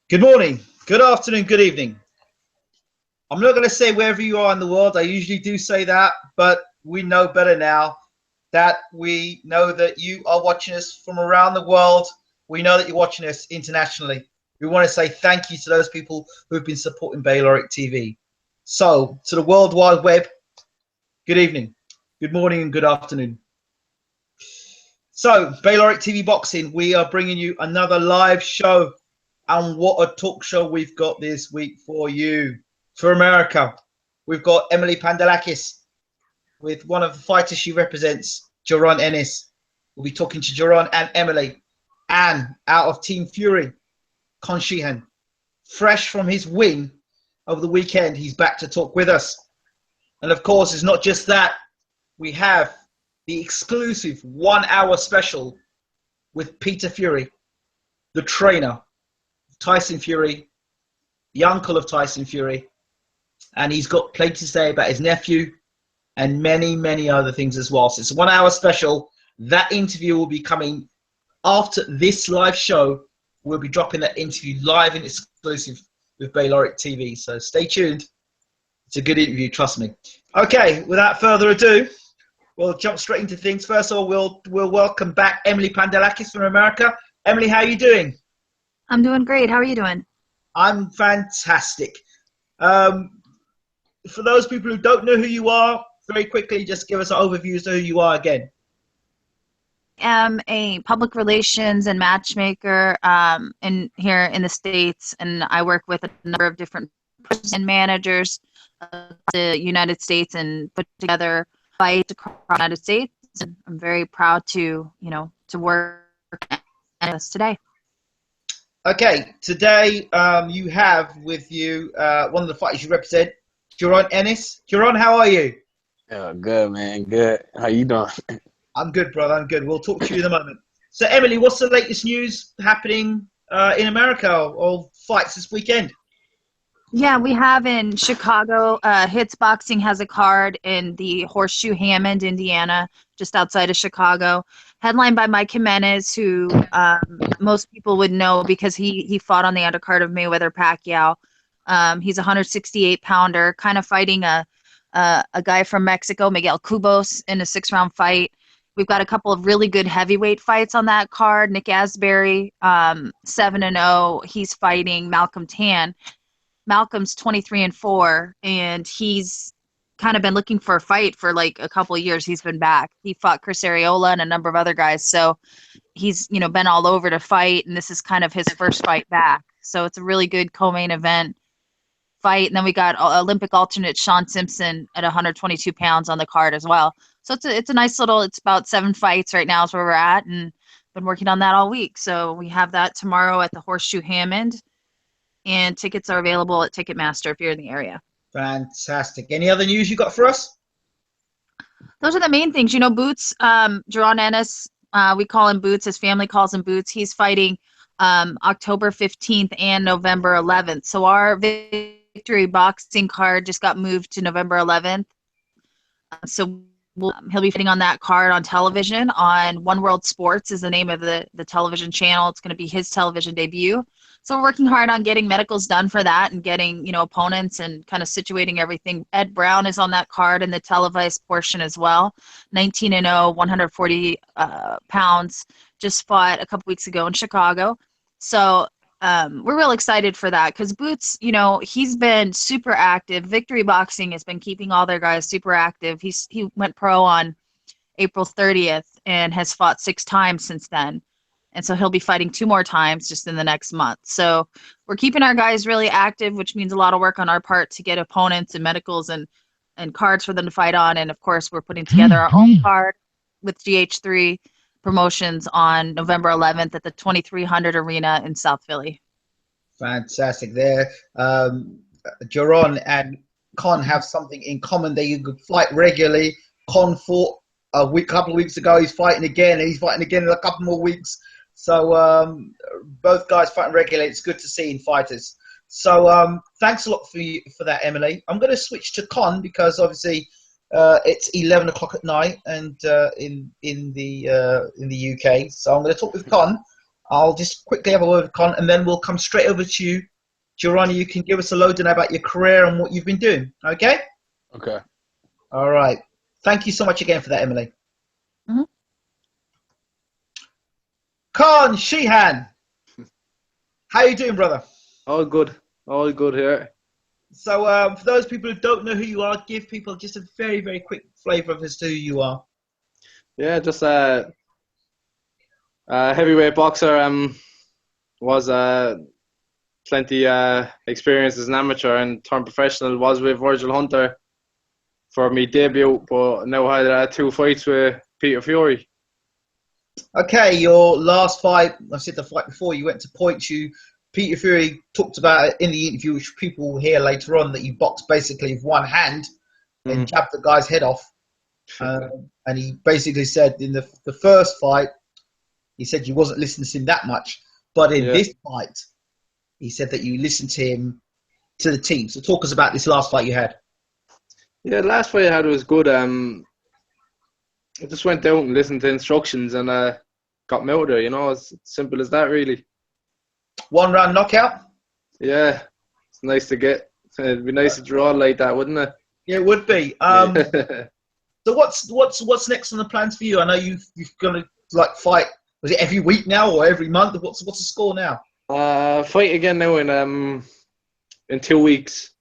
Good morning, good afternoon, good evening. I'm not going to say wherever you are in the world. I usually do say that, but we know better now that we know that you are watching us from around the world. We know that you're watching us internationally. We want to say thank you to those people who've been supporting Bayloric TV. So, to the World Wide Web, good evening, good morning, and good afternoon. So, Bayloric TV Boxing, we are bringing you another live show. And what a talk show we've got this week for you. For America, we've got Emily Pandalakis with one of the fighters she represents, Jaron Ennis. We'll be talking to Jaron and Emily. And out of Team Fury, Con Sheehan. Fresh from his win over the weekend, he's back to talk with us. And of course, it's not just that. We have the exclusive 1 hour special with Peter Fury, the trainer, Tyson Fury, the uncle of Tyson Fury, and he's got plenty to say about his nephew and many, many other things as well. So it's a 1 hour special. That interview will be coming after this live show. We'll be dropping that interview live and exclusive with Bayloric TV. So stay tuned. It's a good interview, trust me. Okay, without further ado, we'll jump straight into things. First of all, we'll welcome back Emily Pandalakis from America. Emily, how are you doing? I'm doing great. How are you doing? I'm fantastic. For those people who don't know who you are, very quickly, just give us an overview as to who you are again. I am a public relations and matchmaker here in the States, and I work with a number of different and managers of the United States and put together fights across the United States. And I'm very proud to work with us today. Okay, today you have with you one of the fighters you represent, Jaron Ennis. Jaron, how are you? Good, man. Good. How you doing? I'm good, brother. I'm good. We'll talk to you in a moment. So, Emily, what's the latest news happening in America or fights this weekend? Yeah, we have in Chicago, Hits Boxing has a card in the Horseshoe Hammond, Indiana, just outside of Chicago, headlined by Mike Jimenez, who most people would know because he fought on the undercard of Mayweather Pacquiao. He's a 168-pounder, kind of fighting a guy from Mexico, Miguel Cubos, in a 6-round fight. We've got a couple of really good heavyweight fights on that card. Nick Asbury, 7-0. He's fighting Malcolm Tan. Malcolm's 23-4, and he's kind of been looking for a fight for like a couple of years. He's been back. He fought Chris Arreola and a number of other guys, so he's been all over to fight, and this is kind of his first fight back. So it's a really good co-main event fight. And then we got Olympic alternate Sean Simpson at 122 pounds on the card as well. So it's a nice little. It's about 7 fights right now is where we're at, and been working on that all week. So we have that tomorrow at the Horseshoe Hammond. And tickets are available at Ticketmaster if you're in the area. Fantastic. Any other news you got for us? Those are the main things. Boots, Jaron Ennis, we call him Boots. His family calls him Boots. He's fighting October 15th and November 11th. So our victory boxing card just got moved to November 11th. So he'll be fighting on that card on television on One World Sports is the name of the television channel. It's going to be his television debut. So we're working hard on getting medicals done for that and getting, opponents and kind of situating everything. Ed Brown is on that card in the televised portion as well. 19-0, 140 pounds, just fought a couple weeks ago in Chicago. So we're real excited for that because Boots, he's been super active. Victory Boxing has been keeping all their guys super active. He went pro on April 30th and has fought 6 times since then. And so he'll be fighting 2 more times just in the next month. So we're keeping our guys really active, which means a lot of work on our part to get opponents and medicals and cards for them to fight on. And, of course, we're putting together our own card with GH3 Promotions on November 11th at the 2300 Arena in South Philly. Fantastic. There, Jaron and Con have something in common. They fight regularly. Con fought a couple of weeks ago. He's fighting again, and he's fighting again in a couple more weeks. So both guys fighting regularly. It's good to see in fighters. So thanks a lot for that, Emily. I'm going to switch to Con because obviously it's 11 o'clock at night and in the UK. So I'm going to talk with Con. I'll just quickly have a word with Con, and then we'll come straight over to you. Jaron, you can give us a lowdown about your career and what you've been doing. Okay? Okay. All right. Thank you so much again for that, Emily. Mhm. Con Sheehan. How you doing, brother? All good. All good here. So for those people who don't know who you are, give people just a very, very quick flavour of as to who you are. Yeah, just a heavyweight boxer. Was plenty experience as an amateur and turned professional. Was with Virgil Hunter for my debut, but now I had 2 fights with Peter Fury. Okay, your last fight, I said the fight before, you went to points. Peter Fury talked about it in the interview, which people will hear later on, that you boxed basically with one hand and jabbed the guy's head off. And he basically said in the first fight, he said you wasn't listening to him that much. But in this fight, he said that you listened to him, to the team. So talk us about this last fight you had. Yeah, the last fight I had was good. I just went out and listened to instructions and got me out there. You know, it's simple as that, really. 1 round knockout? Yeah, it's nice to get. It'd be nice to draw like that, wouldn't it? Yeah, it would be. So what's next on the plans for you? I know you've gonna like fight. Was it every week now or every month? What's the score now? Fight again now in 2 weeks,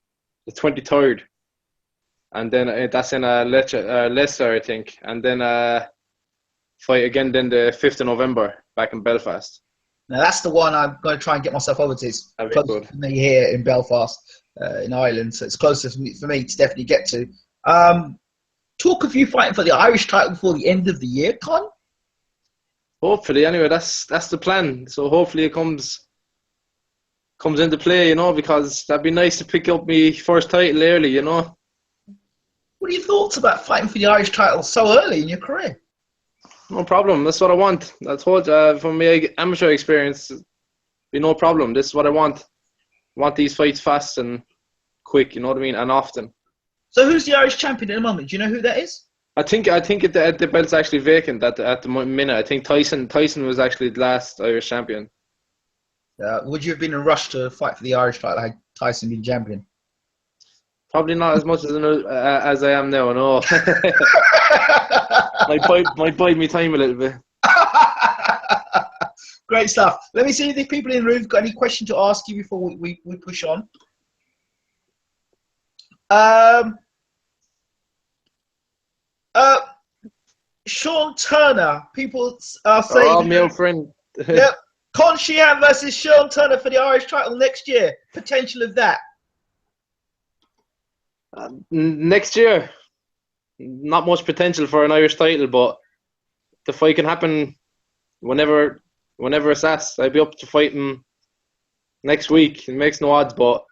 the 23rd, and then that's in Leicester, I think, and then fight again then the 5th of November back in Belfast. Now that's the one I'm going to try and get myself over to. It's close to me here in Belfast, in Ireland, so it's closer for me to definitely get to. Talk of you fighting for the Irish title before the end of the year, Con? Hopefully, anyway, that's the plan. So hopefully it comes into play, you know, because that'd be nice to pick up my first title early, you know. What are your thoughts about fighting for the Irish title so early in your career? No problem. That's what I want. I told you from my amateur experience, be no problem. This is what I want. I want these fights fast and quick, you know what I mean, and often. So who's the Irish champion at the moment? Do you know who that is? I think the belt's actually vacant at the minute. I think Tyson was actually the last Irish champion. Would you have been in a rush to fight for the Irish title had Tyson been champion? Probably not as much as I am now, no. might bide me time a little bit. Great stuff. Let me see if the people in the room have got any question to ask you before we push on. Sean Turner. People are saying... Oh, my old friend. Yep. Con Sheehan versus Sean Turner for the Irish title next year. Potential of that. Next year, not much potential for an Irish title, but the fight can happen whenever it's asked. I'd be up to fighting next week. It makes no odds, but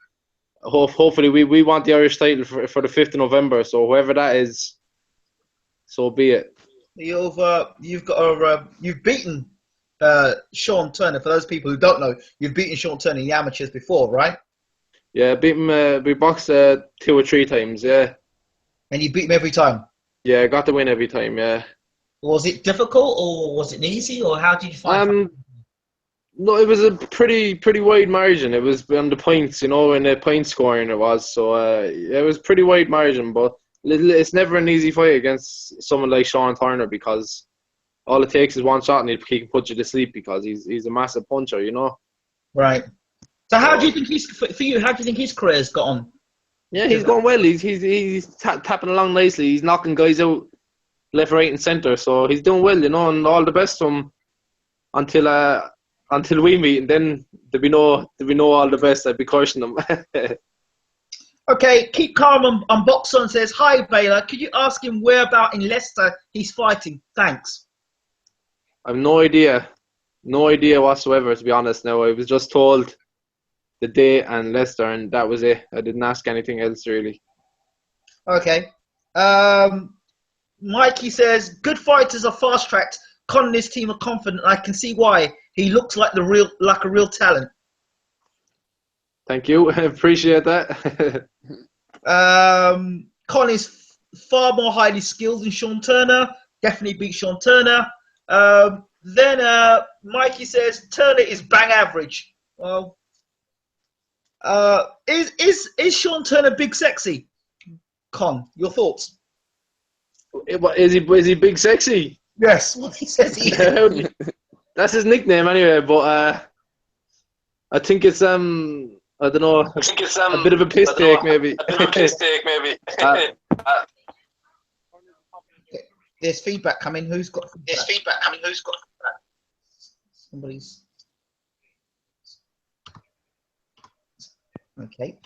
hopefully we want the Irish title for the 5th of November. So whoever that is, so be it. You've beaten Sean Turner. For those people who don't know, you've beaten Sean Turner in the amateurs before, right? Yeah, beat him. We boxed 2 or 3 times. Yeah. And you beat him every time. Yeah, I got the win every time. Yeah. Was it difficult or was it easy or how did you find? No, it was a pretty wide margin. It was on the points, you know, in the point scoring it was. So it was pretty wide margin, but it's never an easy fight against someone like Sean Turner because all it takes is one shot and he can put you to sleep because he's a massive puncher, you know. Right. So how do you think how do you think his career's got on? Yeah, he's going well. He's tapping along nicely. He's knocking guys out left, right, and centre. So he's doing well, you know. And all the best to him until we meet, and then there'll be no all the best. I'd be cursing him. Okay, keep calm on Boxon says, hi Baylor, could you ask him where about in Leicester he's fighting? Thanks. I've no idea whatsoever, to be honest. Now I was just told the day and Leicester, and that was it. I didn't ask anything else really. Okay. Mikey says, good fighters are fast tracked. Con and his team are confident. I can see why. He looks like a real talent. Thank you. I appreciate that. Con is far more highly skilled than Sean Turner. Definitely beat Sean Turner. Then Mikey says Turner is bang average. Well, is Sean Turner big sexy? Con, your thoughts? Is he big sexy? Yes, what he says he is. That's his nickname anyway. But I think it's I don't know. I think it's a bit of a piss take maybe. There's feedback coming. Who's got feedback? Somebody's. Okay.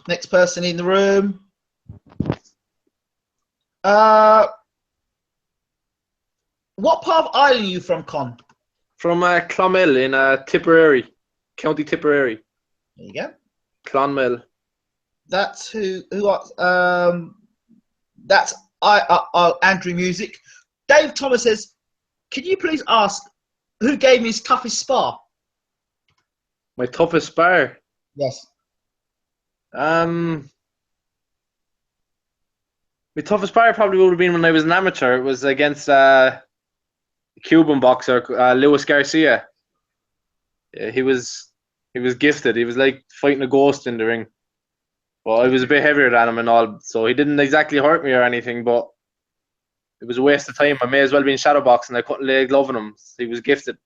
Next person in the room. What part of Ireland are you from, Con? From Clonmel in Tipperary, County Tipperary. There you go. Clonmel. That's that's Andrew Music. Dave Thomas says, "Can you please ask who gave me his toughest spar?" My toughest spar. Yes. My toughest spar probably would have been when I was an amateur. It was against Cuban boxer Luis Garcia. Yeah, he was gifted. He was like fighting a ghost in the ring. But I was a bit heavier than him and all, so he didn't exactly hurt me or anything. But it was a waste of time. I may as well be in shadow boxing. I couldn't lay a glove on him. He was gifted.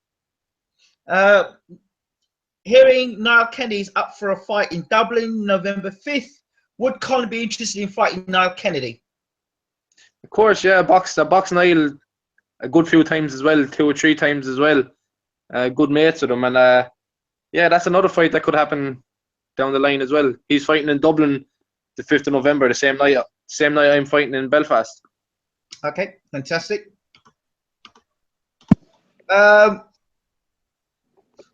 Hearing Niall Kennedy's up for a fight in Dublin, November 5th, would Con be interested in fighting Niall Kennedy? Of course, yeah. Box Niall a good few times as well, 2 or 3 times as well. Good mates with him, and yeah, that's another fight that could happen down the line as well. He's fighting in Dublin the 5th of November, the same night I'm fighting in Belfast. Okay, fantastic.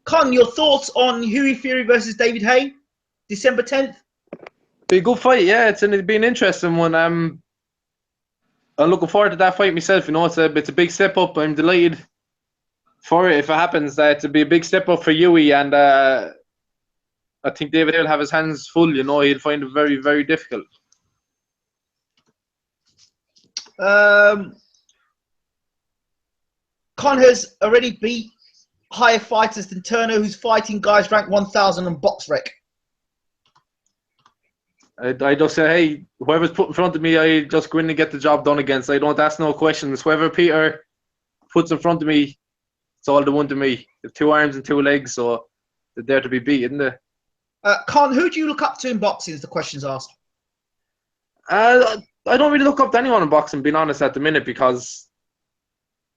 Con, your thoughts on Hughie Fury versus David Haye, December 10th? Be a good fight, yeah. It's be an interesting one. I'm looking forward to that fight myself. You know, it's a big step up. I'm delighted for it if it happens. To be a big step up for Hughie, and I think David Haye will have his hands full. You know, he'll find it very, very difficult. Con has already beat higher fighters than Turner, who's fighting guys ranked 1,000 on BoxRec. I just say, hey, whoever's put in front of me, I just go in and get the job done against. I don't ask no questions. Whoever Peter puts in front of me, it's all the one to me. They have 2 arms and 2 legs, so they're there to be beat, isn't they? Con, who do you look up to in boxing? Is the question's asked. I don't really look up to anyone in boxing, being honest, at the minute, because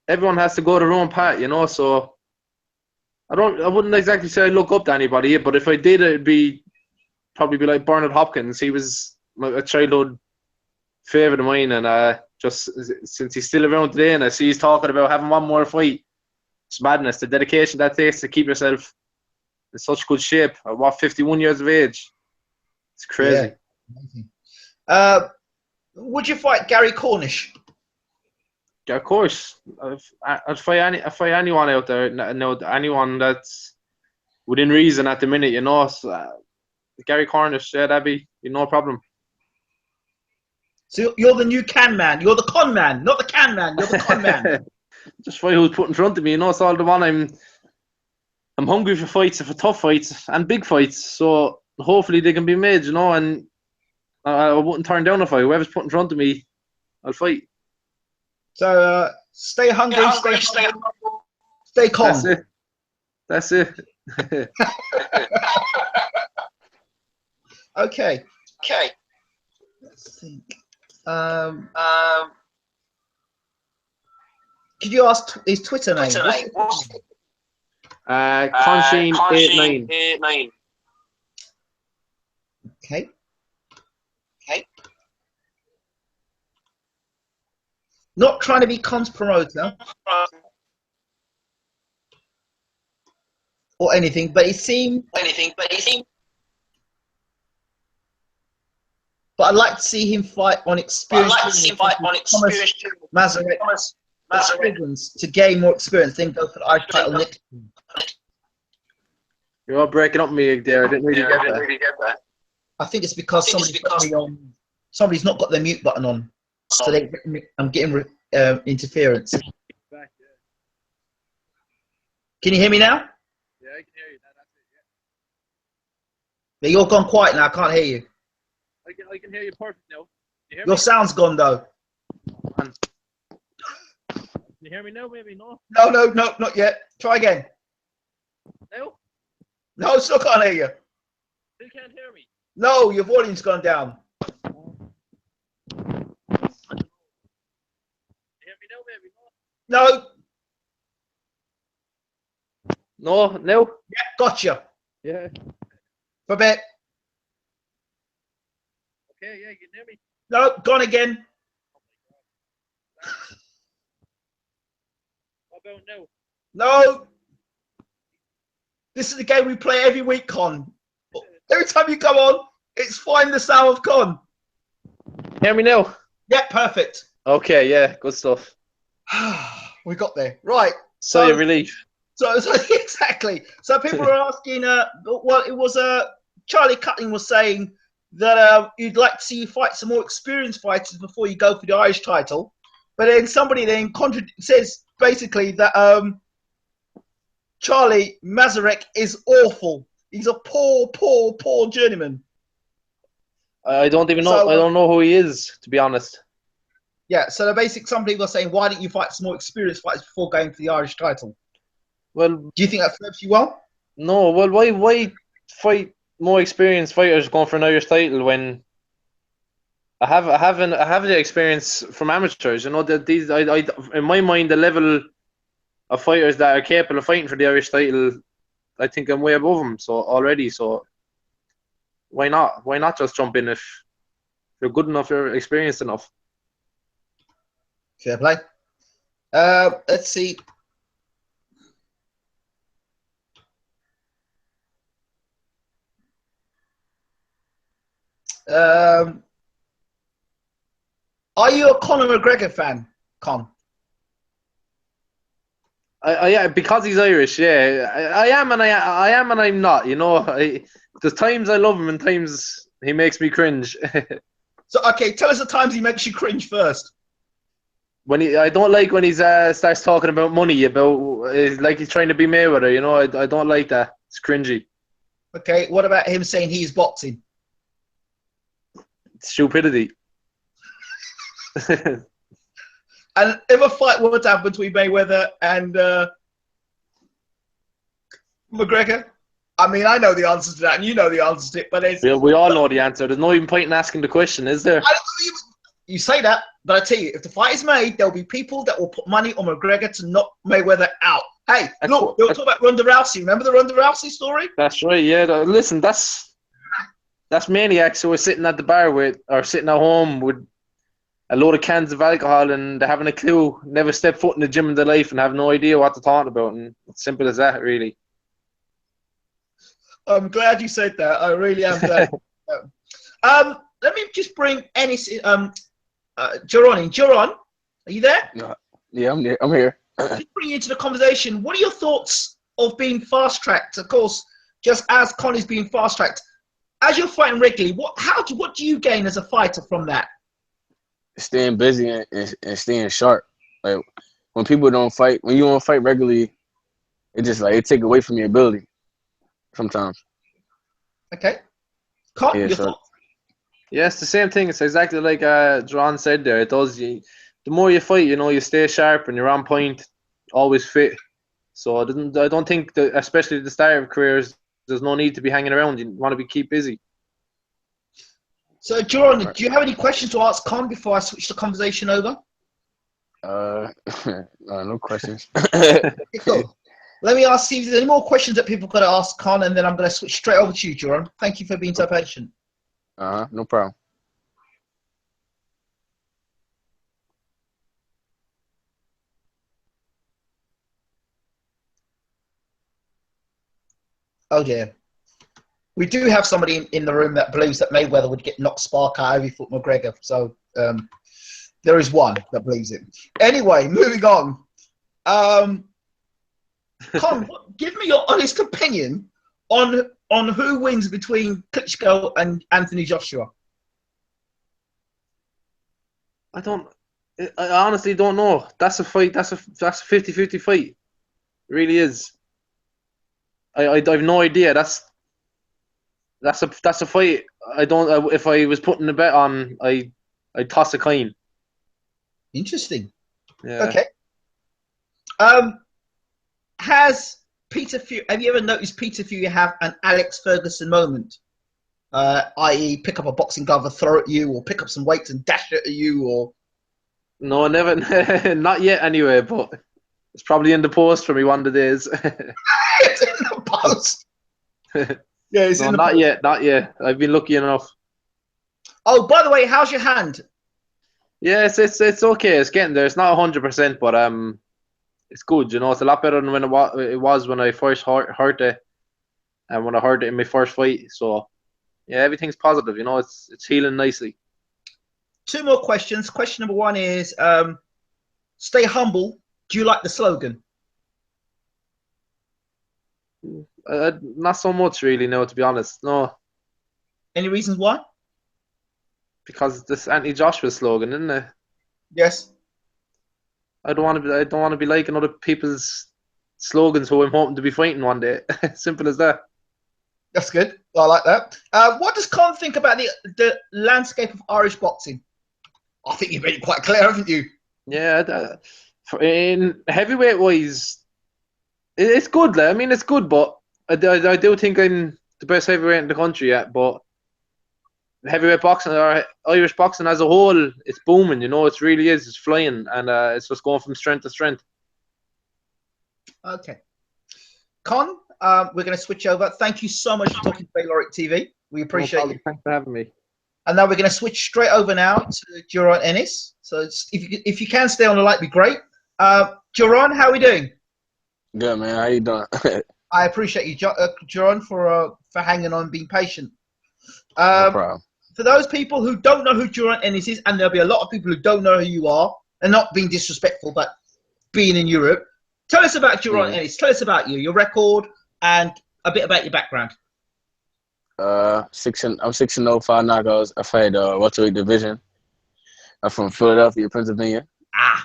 everyone has to go their own path, you know. So I wouldn't exactly say I look up to anybody, but if I did, it'd probably be like Bernard Hopkins. He was a childhood favourite of mine, and just since he's still around today, and I see he's talking about having one more fight, it's madness. The dedication that takes to keep yourself in such good shape at 51 years of age, it's crazy. Yeah. Would you fight Gary Cornish? Yeah, of course. I'd fight anyone out there. No, anyone that's within reason at the minute, you know. So, Gary Cornish, yeah, that'd be no problem. So you're the new can man. You're the con man, not the can man. You're the con man. Just fight who's put in front of me, you know. It's all the one. I'm hungry for fights, for tough fights and big fights. So hopefully they can be made, you know. And I wouldn't turn down a fight. Whoever's put in front of me, I'll fight. So stay hungry, stay calm. That's it. Okay. Let's think. Could you ask his Twitter name? Con Sheehan 89. Okay. Not trying to be Con's promoter or anything, but it seemed. But I'd like to see him fight on experience. Mazaret to gain more experience, then go for the Irish title next. You're all breaking up me there. I didn't really get that. I think it's because somebody's not got their mute button on. So I'm getting interference. Back, yeah. Can you hear me now? Yeah, I can hear you. That's it. Yeah, you're gone quiet now. I can't hear you. Yeah. I can hear you perfect now. You hear Your me? sound's gone though. Man. Can you hear me now? Maybe no. No, not yet. Try again. Now? No, still can't hear you. Still can't hear me. No, your volume's gone down. You hear me now? Maybe No. no. No. No. Yeah, gotcha. Yeah. For a bit. Okay. Yeah. You can hear me. No, gone again. What about now? No. This is the game we play every week, Con. Every time you come on, it's find the sound of Con. Hear me now? Yeah, perfect. Okay. Yeah. Good stuff. We got there. Right. So you're relief. So exactly. So people are asking. Well, it was Charlie Cutling was saying that you'd like to see you fight some more experienced fighters before you go for the Irish title. But then somebody then says basically that Charlie Mazurek is awful. He's a poor journeyman. I don't even know. So, I don't know who he is, to be honest. Yeah. So the basic. Some people are saying, why didn't you fight some more experienced fighters before going for the Irish title? Well, Do you think that serves you well? no. Well, why fight more experienced fighters going for an Irish title when I have the experience from amateurs? You know that these I in my mind the level of fighters that are capable of fighting for the Irish title, I think I'm way above them. So already, so why not? Why not just jump in if you're good enough, you're experienced enough? Fair play. Let's see. Are you a Conor McGregor fan, Con? Yeah, because he's Irish. Yeah, I am, and I am, and I'm not. You know, there's times I love him, and times he makes me cringe. So, okay, tell us the times he makes you cringe first. I don't like when he starts talking about money, about like he's trying to be Mayweather. You know, I don't like that. It's cringy. Okay, what about him saying he's boxing? It's stupidity. And if a fight were to happen between Mayweather and McGregor, I mean, I know the answers to that, and you know the answers to it, but it's... We all know the answer. There's no even point in asking the question, is there? You say that, but I tell you, if the fight is made, there'll be people that will put money on McGregor to knock Mayweather out. Hey, look, they were talking about Ronda Rousey. Remember the Ronda Rousey story? That's right, yeah. Listen, that's maniacs who are sitting at the bar with, or sitting at home with a load of cans of alcohol and they haven't a clue, never stepped foot in the gym in their life and have no idea what they're talking about. And it's simple as that, really. I'm glad you said that. I really am glad. Let me just bring Ennis, Jaron in. Jaron, are you there? Yeah, I'm there. I'm here. Just bring you into the conversation. What are your thoughts of being fast-tracked? Of course, just as Connor's being fast-tracked, as you're fighting regularly, what do you gain as a fighter from that? Staying busy and staying sharp. Like when people don't fight, when you don't fight regularly, it just like it take away from your ability sometimes. Okay. Con, Yeah, your so thoughts? Yeah, it's the same thing. It's exactly like Jaron said there. It does. The more you fight, you know, you stay sharp and you're on point, always fit. So I don't think that, especially at the start of careers, there's no need to be hanging around. You want to keep busy. So, Jaron, do you have any questions to ask Con before I switch the conversation over? no questions. Okay, cool. Let me see if there's any more questions that people got to ask Con, and then I'm going to switch straight over to you, Jaron. Thank you for being so patient. No problem. Oh dear. We do have somebody in the room that believes that Mayweather would get knocked spark out every foot McGregor. So there is one that believes it. Anyway, moving on. Con, give me your honest opinion on who wins between Klitschko and Anthony Joshua. I don't. I honestly don't know. That's a fight. That's a 50-50 fight. It really is. I've no idea. That's a fight. I don't. If I was putting a bet on, I'd toss a coin. Interesting. Yeah. Okay. Has Peter Fury? Have you ever noticed Peter Fury have an Alex Ferguson moment? I.e., pick up a boxing glove and throw at you, or pick up some weights and dash it at you, or No, never. Not yet. Anyway, but it's probably in the post for me one of the days. it's in the post. Yeah, it's No, in the not post. yet. Not yet. I've been lucky enough. Oh, by the way, how's your hand? Yeah, it's okay. It's getting there. It's not 100%, but it's good. You know, it's a lot better than when it was when I first hurt it, and when I hurt it in my first fight. So, yeah, everything's positive. You know, it's healing nicely. 2 more questions. Question number 1 is, stay humble. Do you like the slogan? Not so much, really. No, to be honest. No, Any reasons why? because this anti-Joshua slogan, isn't it? Yes. I don't want to be liking other people's slogans who I'm hoping to be fighting one day. Simple as that. That's good. I like that. What does Con think about the landscape of Irish boxing? I think you've made it quite clear, haven't you? Yeah, in heavyweight wise, it's good. I mean, it's good, but I do think I'm the best heavyweight in the country yet. But heavyweight boxing or Irish boxing as a whole, it's booming. You know, it really is. It's flying, and it's just going from strength to strength. Okay. Con, we're going to switch over. Thank you so much for talking to Bayloric TV. We appreciate you. Thanks for having me. And now we're going to switch straight over now to Jaron Ennis. So if you can stay on the line, it'd be great. Jaron, how are we doing? Good, man. How you doing? I appreciate you, Jaron, for hanging on and being patient. No problem. For those people who don't know who Jaron Ennis is, and there'll be a lot of people who don't know who you are, and not being disrespectful, but being in Europe, tell us about Jaron Ennis. Tell us about you, your record, and a bit about your background. I'm 6-0, 5 knockouts. I fight welterweight division. I'm from Philadelphia, Pennsylvania,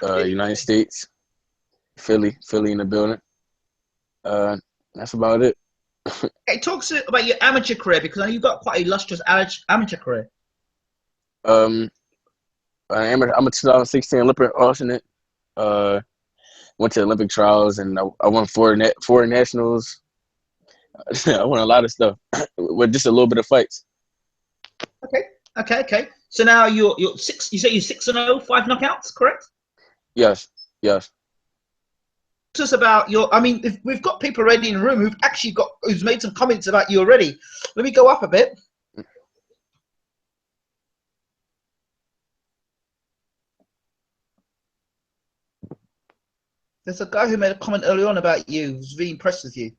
United States. Philly in the building. That's about it. Hey, talk to us about your amateur career, because I know you've got quite a illustrious amateur career. I'm a 2016 Olympic alternate. Went to Olympic trials and I won four nationals. I won a lot of stuff with just a little bit of fights. Okay. So now you're 6. You say you're 6-0, 5 knockouts, correct? Yes. Talk to us about your. I mean, we've got people already in the room who's made some comments about you already. Let me go up a bit. There's a guy who made a comment early on about you. Who's really impressed with you.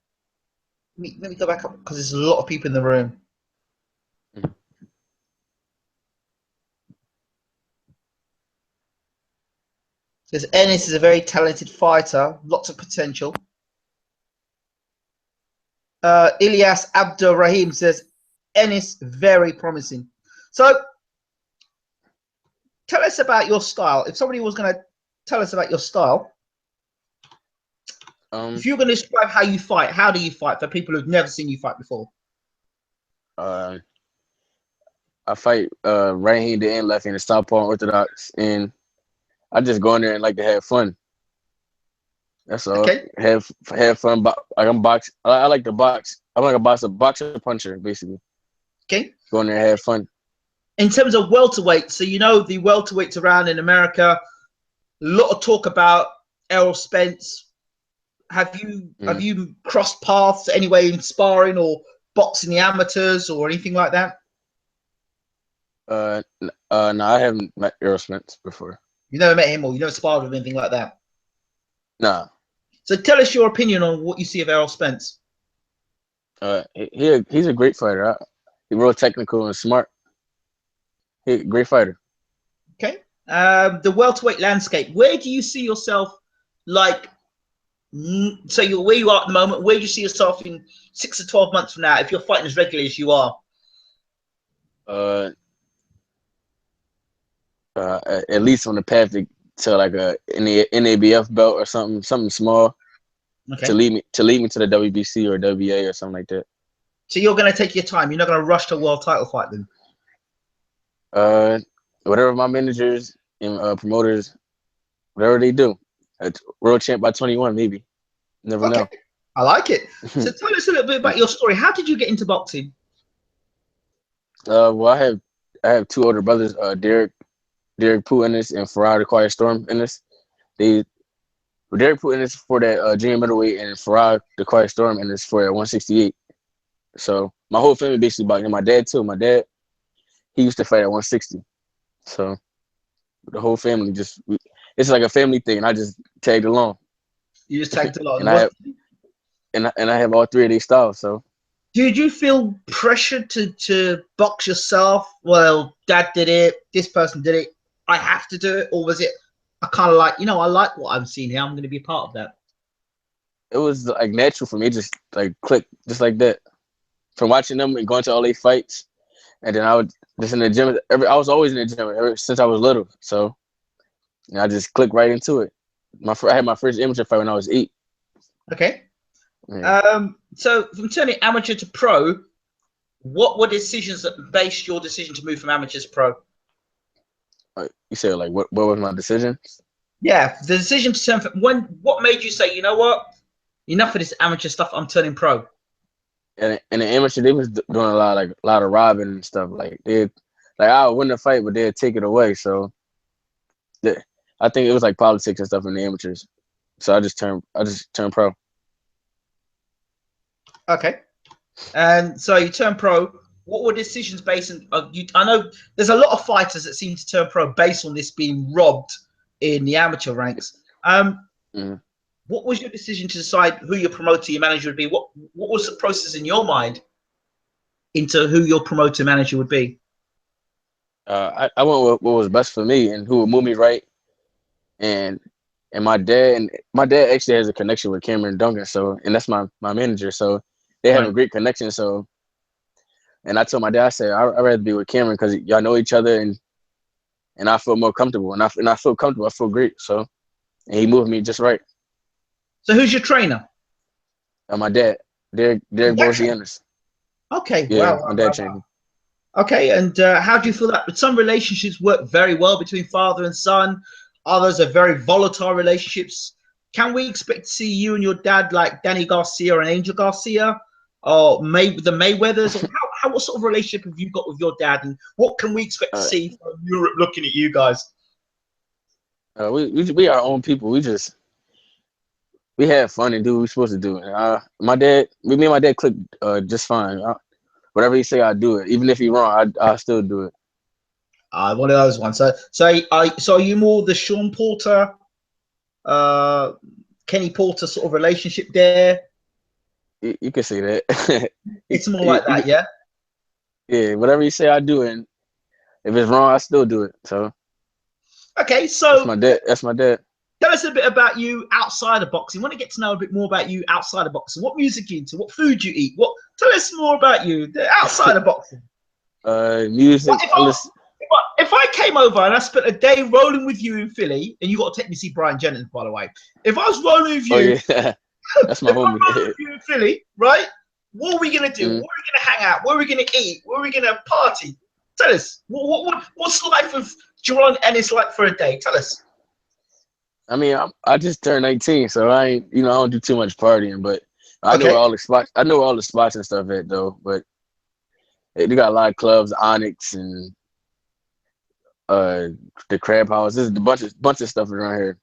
Let me go back up because there's a lot of people in the room. Says Ennis is a very talented fighter, lots of potential. Ilyas Abdurrahim says Ennis very promising. So tell us about your style. If somebody was going to tell us about your style, if you're going to describe how you fight, how do you fight for people who've never seen you fight before? I fight right-handed and left-handed, southpaw, orthodox, and I just go in there and like to have fun. That's all. Okay. Have fun. I like to box. I'm like a boxer puncher, basically. Okay. Go in there and have fun. In terms of welterweight, so you know the welterweights around in America, a lot of talk about Errol Spence. Have you crossed paths anyway in sparring or boxing the amateurs or anything like that? No, I haven't met Errol Spence before. You never met him or you never sparred with him, anything like that? Nah. So tell us your opinion on what you see of Errol Spence. He's a great fighter. He's real technical and smart. He's a great fighter. Okay. The welterweight landscape. Where do you see yourself, like, so where you are at the moment, where do you see yourself in 6 to 12 months from now if you're fighting as regularly as you are? At least on the path to to like a NABF belt or something small Okay. to lead me to the WBC or WA or something like that. So you're going to take your time. You're not going to rush to a world title fight then? Whatever my managers and promoters, whatever they do. World champ by 21, maybe. Never know. I like it. So tell us a little bit about your story. How did you get into boxing? Well, I have two older brothers, Derek Pooh Ennis and Farad the Quiet Storm Ennis. Derek Pooh Ennis for that junior middleweight and Farad the Quiet Storm Ennis for that 168. So my whole family basically boxing. My dad too. My dad, he used to fight at 160. So the whole family it's like a family thing. I just tagged along. You just tagged along. and I have all three of these styles. So did you feel pressured to box yourself? Well, dad did it. This person did it. I have to do it. Or was it I kind of like, I like what I'm seeing here. I'm going to be a part of that. It was like natural for me. Just like click, just like that. From watching them and going to all their fights. And then I would just in the gym. I was always in the gym ever since I was little. So I just clicked right into it. I had my first amateur fight when I was 8. Okay. Yeah. So from turning amateur to pro, what were decisions that based your decision to move from amateur to pro? You said like what was my decision? Yeah, the decision to turn from what made you say, you know what? Enough of this amateur stuff, I'm turning pro. And in the amateur, they was doing a lot of robbing and stuff. I would win the fight, but they'd take it away. So I think it was like politics and stuff in the amateurs. So I just turned pro. Okay. And so you turned pro. What were decisions based on? I know there's a lot of fighters that seem to turn pro based on this being robbed in the amateur ranks. What was your decision to decide who your promoter, your manager would be? What was the process in your mind into who your promoter manager would be? I went with what was best for me and who would move me right. And my dad actually has a connection with Cameron Duncan, and that's my manager. So they have a great connection. So, and I told my dad, I said I'd rather be with Cameron because y'all know each other and I feel more comfortable. And I feel comfortable. I feel great. So, and he moved me just right. So who's your trainer? My dad, Derek Ennis. Okay. Yeah, wow, my dad trained me. Okay, and how do you feel that? Some relationships work very well between father and son. Others are very volatile relationships. Can we expect to see you and your dad like Danny Garcia and Angel Garcia, or the Mayweathers? Or what sort of relationship have you got with your dad, and what can we expect to see from Europe looking at you guys? We are our own people. We have fun and do what we're supposed to do. Me and my dad click just fine. Whatever he say, I do it. Even if he's wrong, I still do it. One of those ones. So are you more the Sean Porter, Kenny Porter sort of relationship there? You can say that. It's more like that, yeah? Yeah, whatever you say, I do it. And if it's wrong, I still do it. So. Okay, so. That's my dad. Tell us a bit about you outside of boxing. I want to get to know a bit more about you outside of boxing. What music you into? What food you eat? Tell us more about you outside of boxing. Music. If I came over and I spent a day rolling with you in Philly, and you got to take me to see Brian Jennings, by the way. If I was rolling with you, that's my homie. Rolling with you in Philly, right? What are we gonna do? Where are we gonna hang out? Where are we gonna eat? Where are we gonna party? Tell us. What's the life of Jaron Ennis like for a day? Tell us. I mean, I just turned 18, so I don't do too much partying, but I know where all the spots. I know where all the spots and stuff at though. But they got a lot of clubs, Onyx and the Crab House. There's a bunch of stuff around here.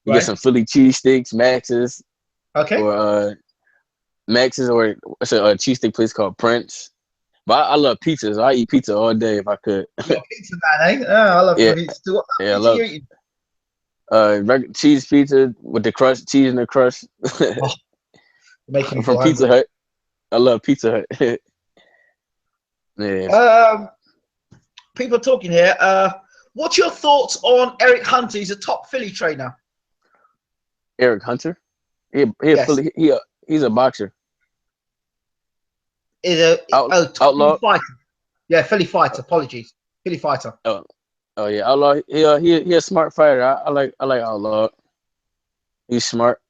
You get some Philly cheesesteaks, Max's. Okay. Or Max's, or it's a cheesesteak place called Prince. But I love pizza, so I eat pizza all day if I could. You're a pizza man, eh? Oh, I love pizza. What I love you eating? Cheese pizza with the crust, cheese in the crust. Making me from Pizza Hut. I love Pizza Hut. Yeah. People are talking here. What's your thoughts on Eric Hunter? He's a top Philly trainer. Eric Hunter? He's a boxer. Is a outlaw fighter. Yeah, Philly fighter. Apologies, Philly fighter. Oh, Oh yeah, Outlaw. He a smart fighter. I like Outlaw. He's smart,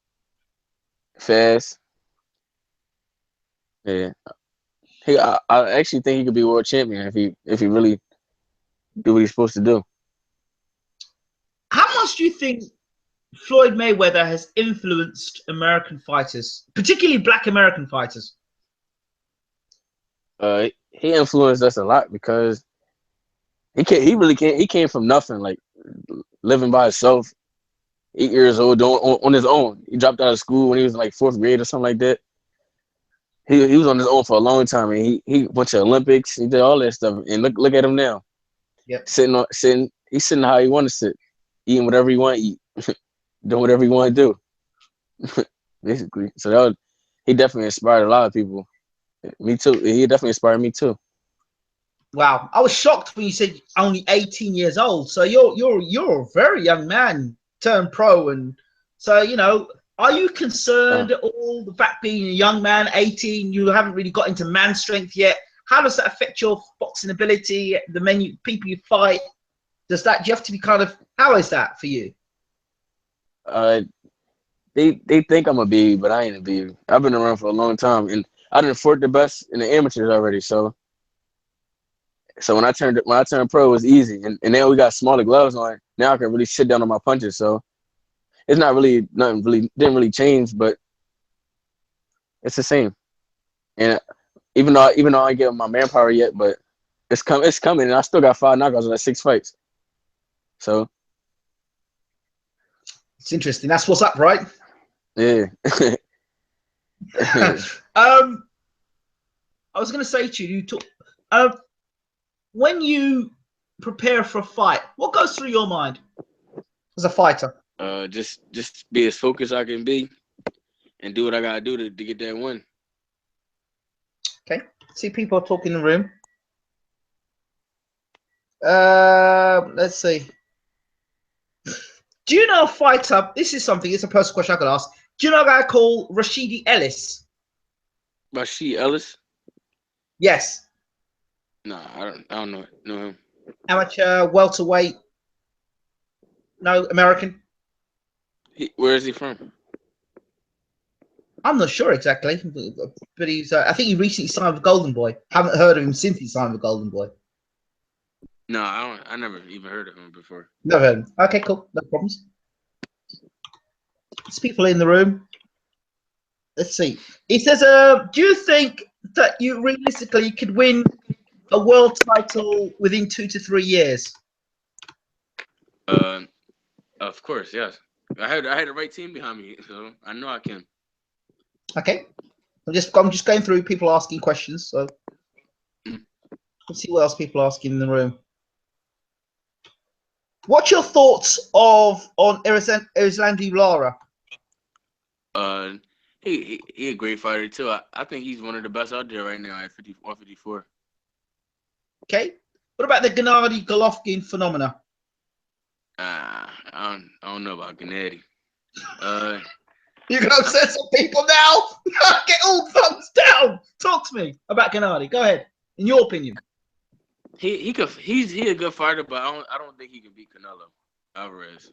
fast. Yeah. I actually think he could be world champion if he really do what he's supposed to do. How much do you think Floyd Mayweather has influenced American fighters, particularly Black American fighters? He influenced us a lot because he came from nothing, like living by himself, 8 years old, on his own. He dropped out of school when he was like fourth grade or something like that. He was on his own for a long time, and he went to Olympics. He did all that stuff, and look at him now. Yep. He's sitting how he want to sit, eating whatever he want to eat, doing whatever he want to do, basically. So he definitely inspired a lot of people. Me too. He definitely inspired me too. Wow, I was shocked when you said only 18 years old. So you're a very young man turned pro, and so are you concerned at all the fact being a young man, 18, you haven't really got into man strength yet? How does that affect your boxing ability? The people you fight, do you have to be how is that for you? They think I'm a baby, but I ain't a baby. I've been around for a long time, and I done fought the best in the amateurs already. So when I turned pro, it was easy, and now we got smaller gloves on. Now I can really sit down on my punches. So it's not really nothing really didn't really change, but it's the same. And even though I ain't get my manpower yet, but it's coming, and I still got 5 knockouts in like 6 fights. So it's interesting. That's what's up, right? Yeah. I was going to say to you, when you prepare for a fight, what goes through your mind as a fighter? Just be as focused as I can be, and do what I gotta do to get that win. Okay. See, people are talking in the room. Let's see. Do you know a fighter? This is something. It's a personal question I could ask. Do you know a guy called Rashidi Ellis? Rashid Ellis? Yes. No, I don't know him. Amateur, welterweight. No, American. Where is he from? I'm not sure exactly, but he's. I think he recently signed with Golden Boy. Haven't heard of him since he signed with Golden Boy. No, I never even heard of him before. Never heard of him. Okay, cool. No problems. There's people in the room. Let's see. He says, do you think that you realistically could win a world title within 2 to 3 years? Of course, yes. I had the right team behind me, so I know I can. Okay. I'm just going through people asking questions, so let's see what else people are asking in the room. What's your thoughts on Erislandy Lara? He a great fighter too. I think he's one of the best out there right now at 54. Okay. What about the Gennady Golovkin phenomena? I don't know about Gennady. You're gonna upset some people now. Get all thumbs down. Talk to me about Gennady. Go ahead. In your opinion. He's a good fighter, but I don't think he can beat Canelo Alvarez.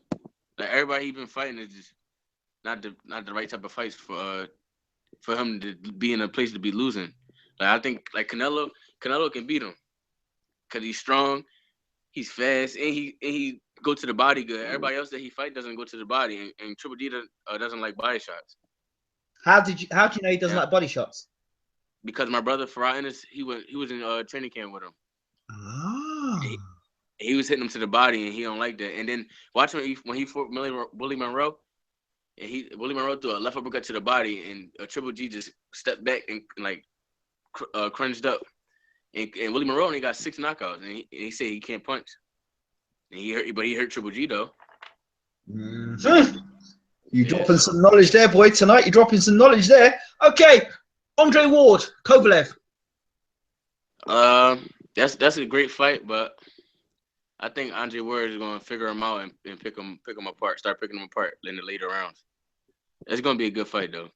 Like everybody he's been fighting is just not the right type of fights for him to be in a place to be losing. Like I think like Canelo can beat him because he's strong, he's fast, and he go to the body good. Everybody else that he fight doesn't go to the body, and Triple D doesn't like body shots. How do you know he doesn't like body shots? Because my brother Ennis, he was in training camp with him. Ah. He was hitting him to the body, and he don't like that. And then watch him when he fought Willie Monroe, and Willie Monroe threw a left uppercut to the body, and Triple G just stepped back and like cringed up. And Willie Monroe only got 6 knockouts, and he said he can't punch. And he hurt Triple G though. Mm-hmm. You're dropping some knowledge there, boy. Tonight you're dropping some knowledge there. Okay, Andre Ward, Kovalev. That's a great fight, but I think Andre Ward is going to figure him out and pick him apart. Start picking him apart in the later rounds. It's going to be a good fight, though.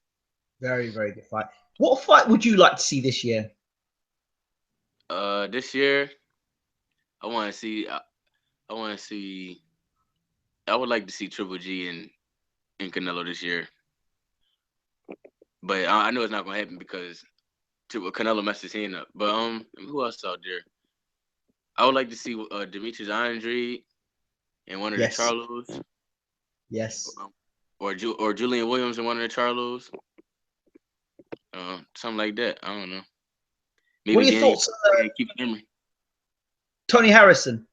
Very, very good fight. What fight would you like to see this year? This year, I want to see want to see. I would like to see Triple G and Canelo this year, but I know it's not gonna happen because Canelo messed his hand up. But who else out there? I would like to see Demetrius Andre and one of the Charlos. Yes. Or Julian Williams and one of the Charlos. Something like that. I don't know. Maybe what are your thoughts on keep memory. Tony Harrison?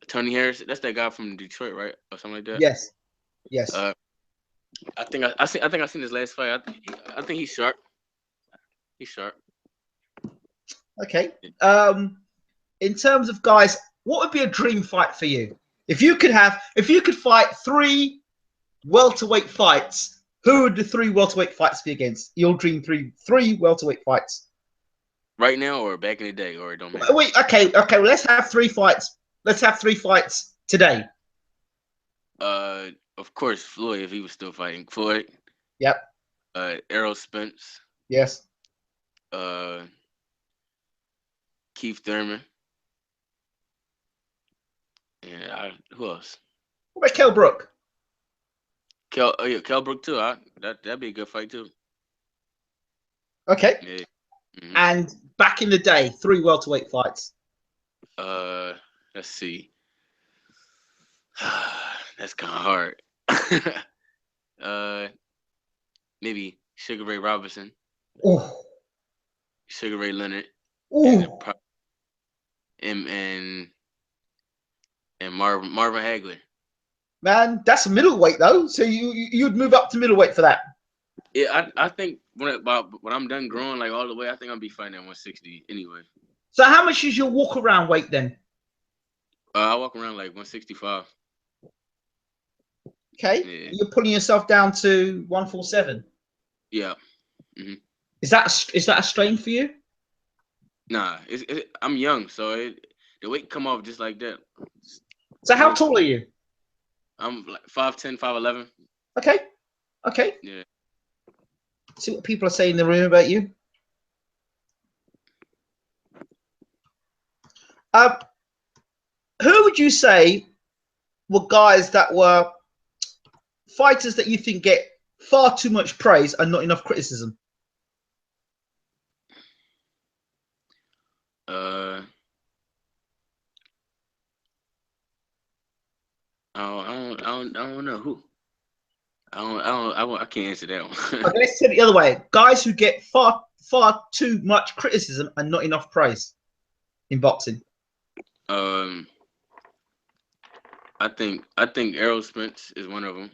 Tony Harrison, that's that guy from Detroit, right, or something like that. Yes. Yes. I think I seen his last fight. I think he's sharp. He's sharp. Okay. In terms of guys, what would be a dream fight for you? If you could fight 3 welterweight fights, who would the 3 welterweight fights be against? Your dream 3 welterweight fights. Right now or back in the day, or it don't matter. Wait, okay. Well, let's have 3 fights. Let's have 3 fights today. Of course, Floyd, if he was still fighting. Floyd. Yep. Errol Spence. Yes. Keith Thurman. And who else? What about Kell Brook? Kell Brook too. That'd be a good fight too. Okay. Yeah. Mm-hmm. And back in the day, 3 welterweight fights. Let's see. That's kind of hard. Maybe Sugar Ray Robinson. Oh. Sugar Ray Leonard. Oh. And Marvin Hagler. Man, that's a middleweight though. So you'd move up to middleweight for that. Yeah, I think when I'm done growing like all the way, I think I'll be fighting at 160 anyway. So how much is your walk around weight then? I walk around like 165. Okay, yeah. You're pulling yourself down to 147. Yeah. Mm-hmm. Is that a strain for you? Nah, I'm young, so the weight come off just like that. So how tall are you? I'm like 5'10", 5'11". Okay. Yeah. See what people are saying in the room about you. Who would you say were guys that were fighters that you think get far too much praise and not enough criticism? I don't know who. I can't answer that one. Okay, let's say it the other way. Guys who get far too much criticism and not enough praise in boxing. I think Errol Spence is one of them.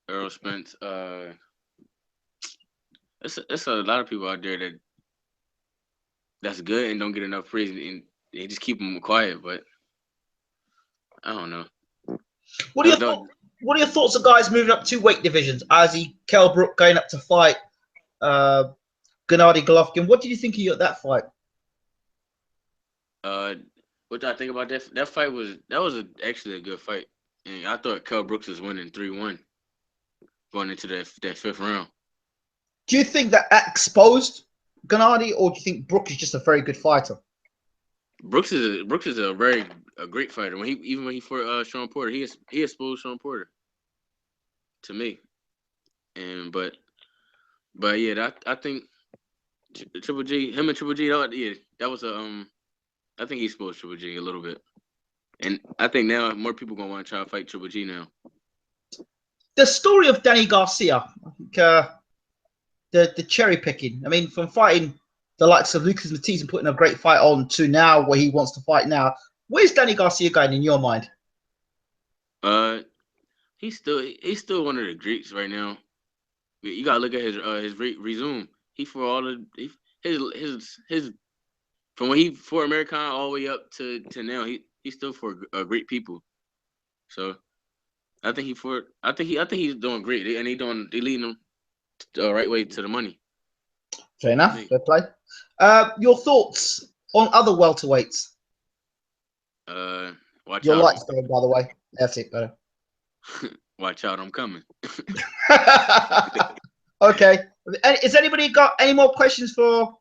Errol Spence. It's a lot of people out there that's good and don't get enough praise, and they just keep them quiet. But I don't know. What are your thoughts of guys moving up 2 weight divisions? Ozzy, Kell Brook going up to fight Gennady Golovkin. What did you think of that fight? What did I think about that? That fight was actually a good fight, and I thought Kell Brooks was winning 3-1 going into that 5th round. Do you think that exposed Gennady, or do you think Brook is just a very good fighter? Brooks is a great fighter. When he fought Sean Porter, he exposed Sean Porter to me. And but yeah, I think Triple G, him and Triple G, that was I think he exposed Triple G a little bit. And I think now more people gonna want to try to fight Triple G now. The story of Danny Garcia, I think, the cherry picking. I mean, from fighting the likes of Lucas Matisse and putting a great fight on to now where he wants to fight now. Where's Danny Garcia going in your mind? He's still one of the Greeks right now. You gotta look at his resume. He fought his from when he fought American all the way up to now. He still for great people. So I think he's doing great, and they leading him the right way to the money. Fair enough. Fair play. Your thoughts on other welterweights? Watch Your out. light's going, by the way. That's it, better. Watch out, I'm coming. Okay. Has anybody got any more questions for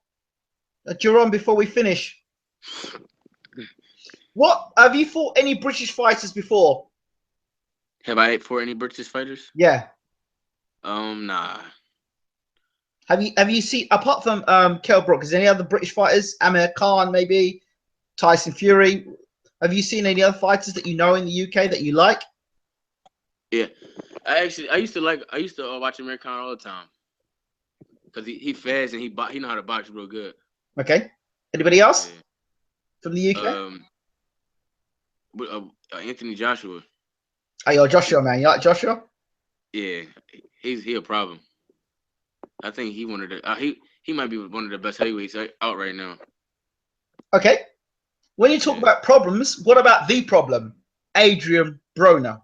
Jaron before we finish? What have you fought any British fighters before? Have I fought any British fighters? Yeah. Nah. Have you seen, apart from Kell Brook, is there any other British fighters? Amir Khan, maybe Tyson Fury. Have you seen any other fighters that you know in the UK that you like? Yeah, I used to watch Amir Khan all the time because he fast and he know how to box real good. Okay. Anybody else Yeah. from the UK? Anthony Joshua. Oh, you're Joshua, man. You like Joshua? Yeah, he a problem. I think he one of the he might be one of the best heavyweights out right now. Okay. When you talk about problems, what about the problem? Adrian Broner.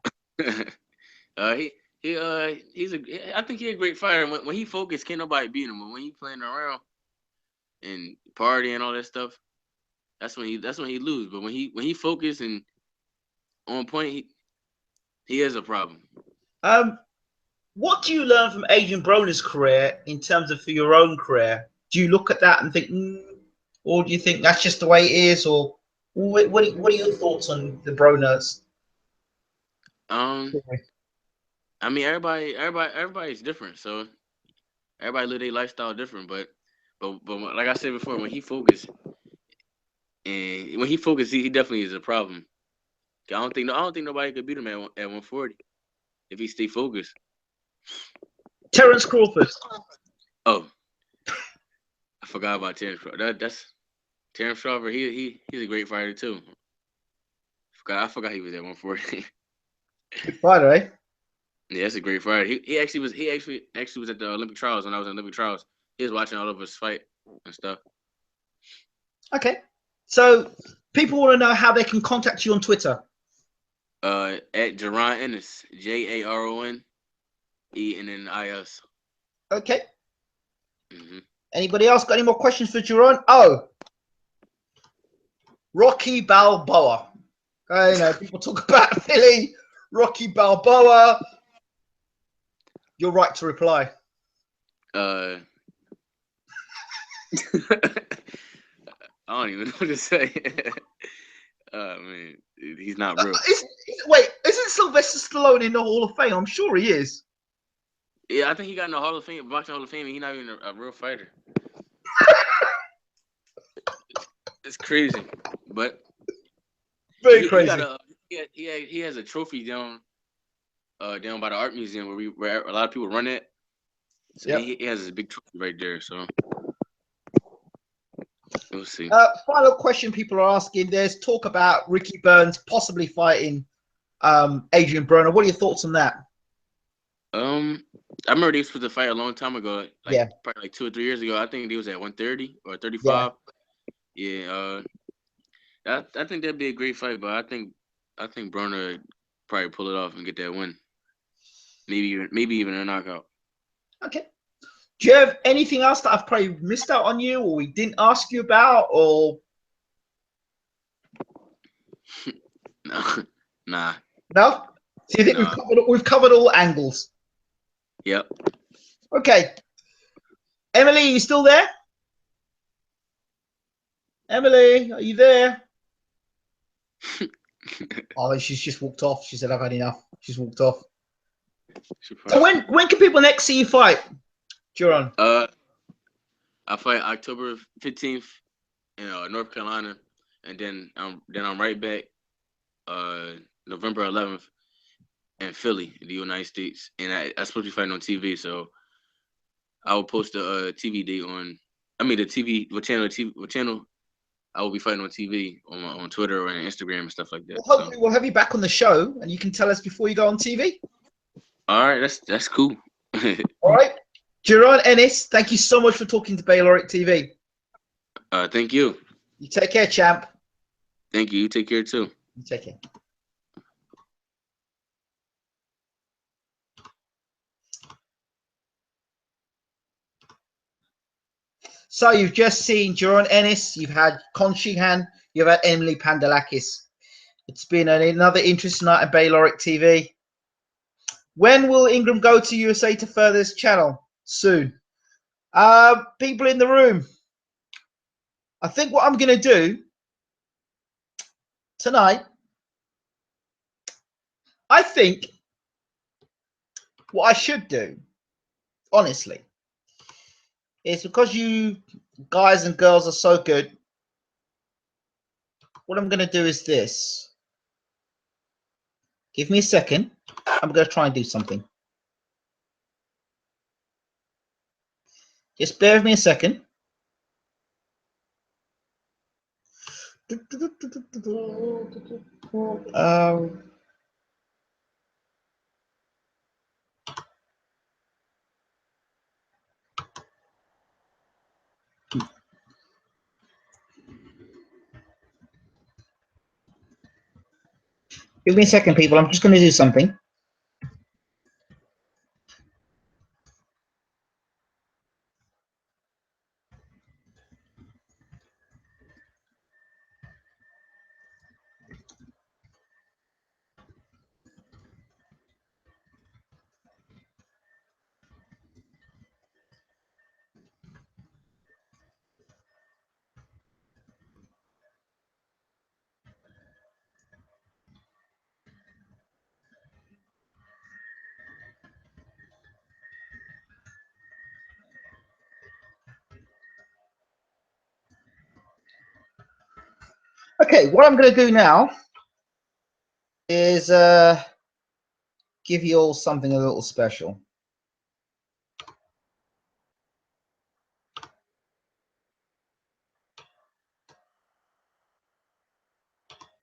I think he's a great fighter. When he focused, can't nobody beat him. But when he playing around and partying and all that stuff, that's when he lose. But when he focused and on point, he is a problem. What do you learn from Adrian Broner's career in terms of for your own career? Do you look at that and think, or do you think that's just the way it is, or what are your thoughts on the Broners? I mean, everybody's different, so everybody live their lifestyle different. But like I said before, when he focused, he definitely is a problem. I don't think nobody could beat him at 140 if he stay focused. Terence Crawford. Oh, I forgot about Terence Crawford. That's Terence Crawford. He's a great fighter too. I forgot he was at 140. Good fighter, eh? Yeah, that's a great fighter. He actually was at the Olympic trials when I was in Olympic trials. He was watching all of us fight and stuff. Okay. So people want to know how they can contact you on Twitter. At Jaron Ennis, JARON ENNIS. Okay. Anybody else got any more questions for Jaron? Oh, Rocky Balboa. You know, people talk about Philly, Rocky Balboa. You're right to reply. I don't even know what to say. Man, he's not real. Wait, isn't Sylvester Stallone in the Hall of Fame? I'm sure he is. Yeah, I think he got in the Hall of Fame, boxing Hall of Fame, and he's not even a real fighter. It's crazy, but very crazy. He has a trophy down by the art museum where a lot of people run it. So he has his big trophy right there. So we'll see. Final question people are asking. There's talk about Ricky Burns possibly fighting Adrian Broner. What are your thoughts on that? I remember they were supposed to fight a long time ago, probably like 2 or 3 years ago. I think they was at 130 or 35. Yeah. I think that'd be a great fight, but I think Broner would probably pull it off and get that win. Maybe even a knockout. Okay. Do you have anything else that I've probably missed out on you, or we didn't ask you about, or? Nah. No. So you think we've covered all angles? Yep. Okay. Emily, you still there? Emily, are you there? Oh, she's just walked off. She said, "I've had enough." She's walked off. So when can people next see you fight, Jaron? I fight October 15th in North Carolina, and then I'm right back November 11th in Philly, in the United States, and I'm supposed to be fighting on TV. So I will post a TV date what channel I will be fighting on TV on Twitter or on Instagram and stuff like that. Well, hopefully we'll have you back on the show, and you can tell us before you go on TV. All right, that's cool. All right, Jaron Ennis, thank you so much for talking to Bayloric TV. Thank you. You take care, champ. Thank you. You take care too. You take care. So you've just seen Jaron Ennis, you've had Con Sheehan, you've had Emily Pandalakis. It's been another interesting night at Bayloric TV. When will Ingram go to USA to further this channel? Soon. People in the room, I think what I'm going to do, tonight, I think what I should do, honestly, is because you guys and girls are so good, what I'm going to do is this. Give me a second. I'm going to try and do something. Just bear with me a second. Give me a second, people. I'm just going to do something. Okay, what I'm going to do now is give you all something a little special.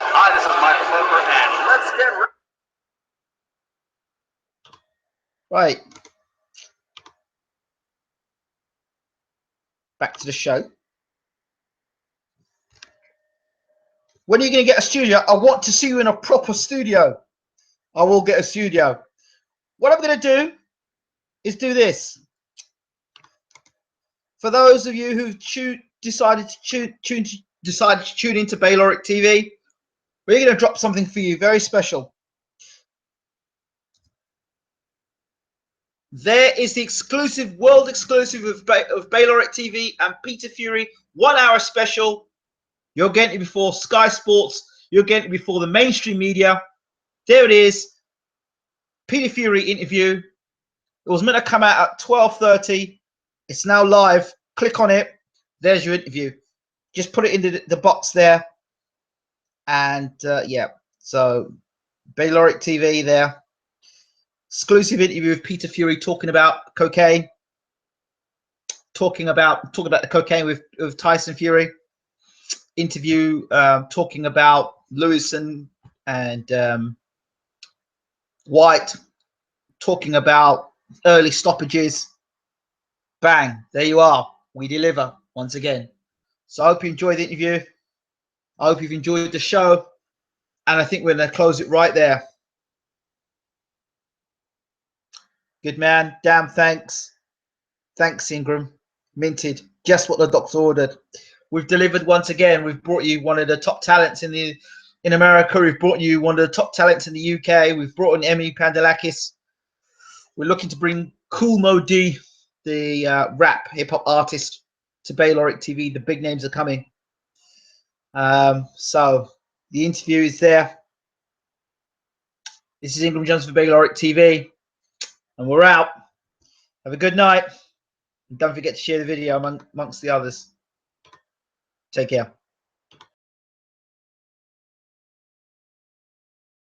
Hi, this is Michael Booker, and let's get Right. Back to the show. When are you going to get a studio? I want to see you in a proper studio. I will get a studio. What I'm going to do is do this. For those of you who decided to tune into Bayloric TV, we're going to drop something for you very special. There is the exclusive, world exclusive of Bayloric TV and Peter Fury 1 hour special. You're getting it before Sky Sports. You're getting it before the mainstream media. There it is. Peter Fury interview. It was meant to come out at 12:30. It's now live. Click on it. There's your interview. Just put it into the box there. And yeah, so Bayloric TV there. Exclusive interview with Peter Fury talking about cocaine. Talking about the cocaine with Tyson Fury. Interview talking about Lewis and White. Talking about early stoppages. Bang, there you are. We deliver once again. So I hope you enjoyed the interview. I hope you've enjoyed the show. And I think we're going to close it right there. Good man. Damn, thanks. Thanks, Ingram. Minted. Just what the doctor ordered. We've delivered once again. We've brought you one of the top talents in America. We've brought you one of the top talents in the UK. We've brought in Emily Pandalakis. We're looking to bring Cool Mo D, the rap hip-hop artist, to Bayloric TV. The big names are coming. So the interview is there. This is Ingram Jones for Bayloric TV. And we're out. Have a good night. And don't forget to share the video amongst the others. Take care.